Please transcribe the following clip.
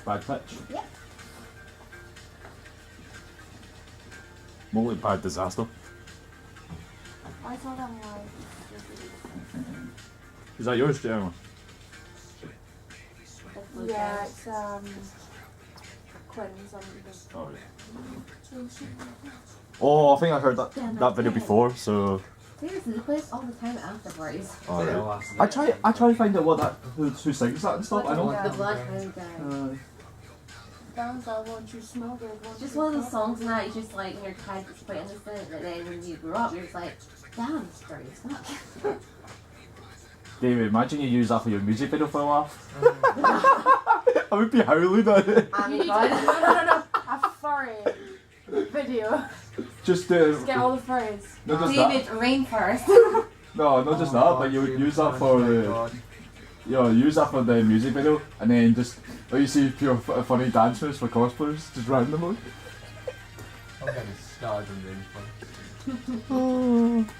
Bad pitch? Yep. Mostly bad disaster. I saw that one. Is that yours, Jeremy? Yeah, it's Quinn's on the. Oh, yeah. Oh, I think I heard that video before, so... Seriously, he plays all the time afterwards. Oh, yeah. I try to find out who sings that and stuff. I know. The Bloodhound guy. Sounds like once you smell it. Just one of those songs now, you just like, when you're tired, it's quite innocent, but then when you grow up, you're just like, damn, it's dirty as fuck. David, imagine you use that for your music video for a laugh. I would be howling at it. No. A furry video. Just Just get all the furries. not just David, that. rain first. No, not just that, but you would use that for the... use that for the music video, and then just... you see pure funny dance moves for cosplayers, just randomly. I'm getting started on rain first.